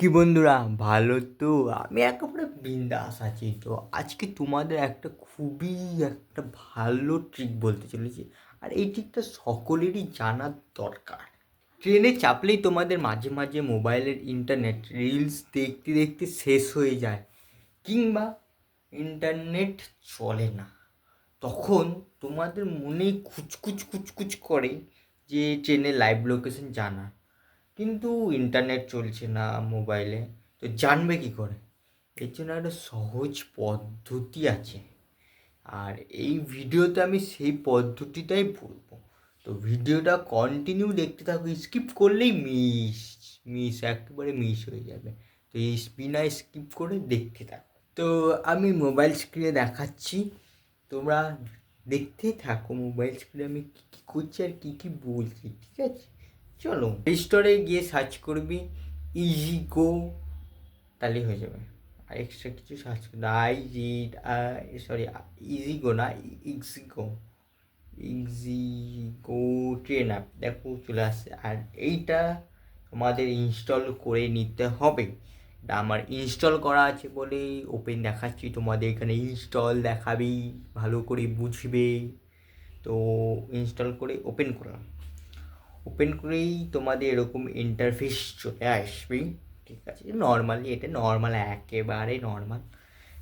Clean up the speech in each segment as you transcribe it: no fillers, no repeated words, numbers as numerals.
কি বন্ধুরা, ভালো তো? আমি একেবারে বিন্দাস আছি। তো আজকে তোমাদের একটা ভালো ট্রিক বলতে চলেছি। আর এই ট্রিকটা সকলেরই জানার দরকার। ট্রেনে চাপলেই তোমাদের মাঝে মাঝে মোবাইলের ইন্টারনেট রিলস দেখতে দেখতে শেষ হয়ে যায়, কিংবা ইন্টারনেট চলে না। তখন তোমাদের মনে খুচখুচ খুচখুচ করে যে ট্রেনের লাইভ লোকেশন জানা, কিন্তু ইন্টারনেট চলছে না মোবাইলে। তো জানবে কী করে? এর জন্য একটা সহজ পদ্ধতি আছে, আর এই ভিডিওতে আমি সেই পদ্ধতিটাই বলবো। তো ভিডিওটা কন্টিনিউ দেখতে থাকো, স্কিপ করলেই একেবারে মিস হয়ে যাবে। তো এই বিনা স্কিপ করে দেখতে থাকো। তো আমি মোবাইল স্ক্রিনে দেখাচ্ছি, তোমরা দেখতে থাকো মোবাইল স্ক্রিনে আমি কী কী করছি আর কী কী বলছি, ঠিক আছে? চলো, প্লে স্টোরে গিয়ে সার্চ করবি ইজিগো, তাহলে হয়ে যাবে। আর এক্সট্রা কিছু সার্চ করবে ইজিগো না, ইক্সিগো। ইক্সিগো ট্রেন অ্যাপ, দেখো চলে আসছে। আর এইটা তোমাদের ইনস্টল করে নিতে হবে। এটা আমার ইনস্টল করা আছে বলেই ওপেন দেখাচ্ছি তোমাদের। এখানে ইনস্টল দেখাবেই, ভালো করে বুঝবে। তো ইনস্টল করে ওপেন করলাম। ওপেন করেই তোমাদের এরকম ইন্টারফেস চলে আসবে, ঠিক আছে? নর্মালি এটা নর্মাল, একেবারে নর্মাল।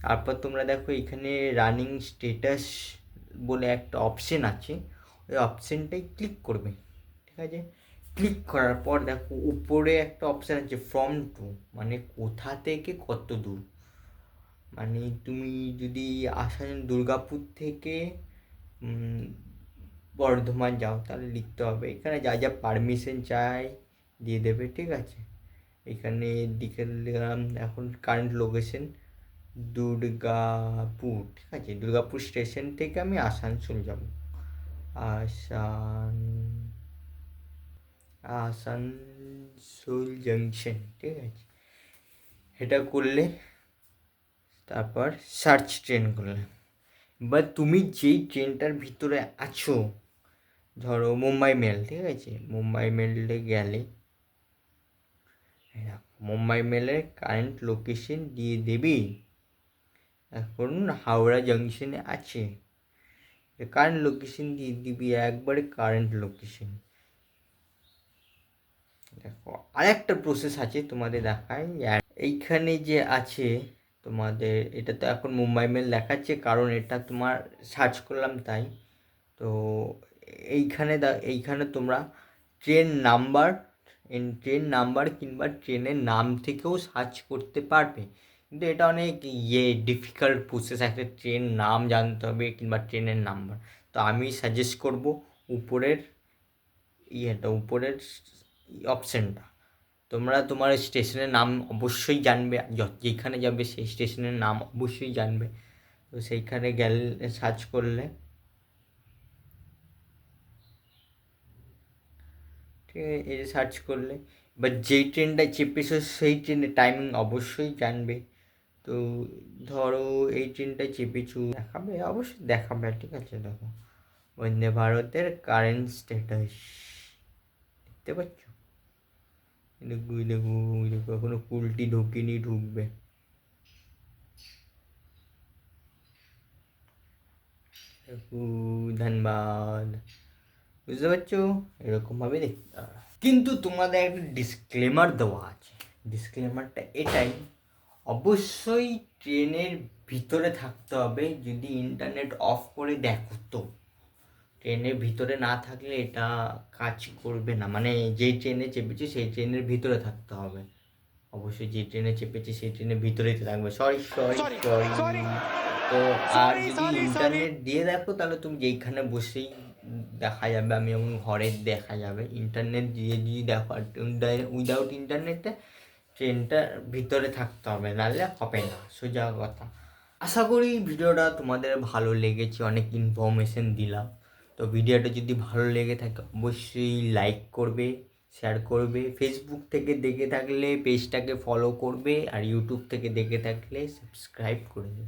তারপর তোমরা দেখো এখানে রানিং স্ট্যাটাস বলে একটা অপশন আছে, ওই অপশানটাই ক্লিক করবে, ঠিক আছে? ক্লিক করার পর দেখো উপরে একটা অপশান আছে ফ্রম টু, মানে কোথা থেকে কত দূর। মানে তুমি যদি দুর্গাপুর থেকে বর্ধমান যাও, তাহলে লিখতে হবে এখানে যা যা পারমিশন চাই দিয়ে দেবে, ঠিক আছে? এখানে দিলাম এখন কারেন্ট লোকেশন দুর্গাপুর, ঠিক আছে? দুর্গাপুর স্টেশন থেকে আমি আসানসোল যাব। আসানসোল জাংশন, ঠিক আছে? এটা করলে তারপর সার্চ ট্রেন করলে, এবার তুমি যেই ট্রেনটার ভিতরে আছো, ধরো মুম্বাই মেল, ঠিক আছে? মুম্বাই মেলে গেলে মুম্বাই মেলের কারেন্ট লোকেশন দিয়ে দেবি। এখন হাওড়া জাংশনে আছে, কারেন্ট লোকেশন দিয়ে দিবি, একবারে কারেন্ট লোকেশন। দেখো আরেকটা প্রসেস আছে তোমাদের দেখায়। এইখানে যে আছে তোমাদের, এটা তো এখন মুম্বাই মেল দেখাচ্ছে কারণ এটা তোমার সার্চ করলাম তাই। তো এইখানে তোমরা ট্রেন নাম্বার কিংবা ট্রেনের নাম থেকেও সার্চ করতে পারবে, কিন্তু এটা অনেক ডিফিকাল্ট প্রসেস, একটা ট্রেন নাম জানতে হবে কিংবা ট্রেনের নাম্বার। তো আমি সাজেস্ট করব উপরের অপশানটা। তোমরা তোমার স্টেশনের নাম অবশ্যই জানবে, যেখানে যাবে সেই স্টেশনের নাম অবশ্যই জানবে। তো সেইখানে গেলে সার্চ করলে, ঠিক আছে? এই যে সার্চ করলে এবার যেই ট্রেনটায় চেপেছো সেই ট্রেনের টাইমিং অবশ্যই জানবে। তো ধরো এই ট্রেনটায় চেপেছো, দেখাবে, অবশ্যই দেখাবে, ঠিক আছে? দেখো বন্দে ভারতের কারেন্ট স্ট্যাটাস দেখতে পাচ্ছ? দেখো দেখো দেখো, এখনো কুলটি ঢোকেনি, ঢুকবে। দেখো, ধন্যবাদ। বুঝতে পারছো? এরকমভাবে দেখতে হবে। কিন্তু তোমাদের একটা ডিসক্লেমার দেওয়া আছে। ডিসক্লেমারটা এটাই, অবশ্যই ট্রেনের ভিতরে থাকতে হবে। যদি ইন্টারনেট অফ করে দেখো তো, ট্রেনের ভিতরে না থাকলে এটা কাজ করবে না। মানে যেই ট্রেনে চেপেছি সেই ট্রেনের ভিতরে থাকতে হবে। অবশ্যই যে ট্রেনে চেপেছি সেই ট্রেনের ভিতরেই থাকবে। Sorry sorry sorry. তো আর যদি ইন্টারনেট দিয়ে দেখো তাহলে তুমি যেইখানে বসেই দেখা যাবে, আমি এমন ঘরে দেখা যাবে। ইন্টারনেট দিয়ে যদি দেখো, আর উইদাউট ইন্টারনেটে ট্রেনটার ভিতরে থাকতে হবে, নাহলে হবে না, সোজা কথা। আশা করি ভিডিওটা তোমাদের ভালো লেগেছে, অনেক ইনফরমেশন দিলাম। তো ভিডিওটা যদি ভালো লেগে থাকে অবশ্যই লাইক করবে, শেয়ার করবে। ফেসবুক থেকে দেখে থাকলে পেজটাকে ফলো করবে, আর ইউটিউব থেকে দেখে থাকলে সাবস্ক্রাইব করে দেবে।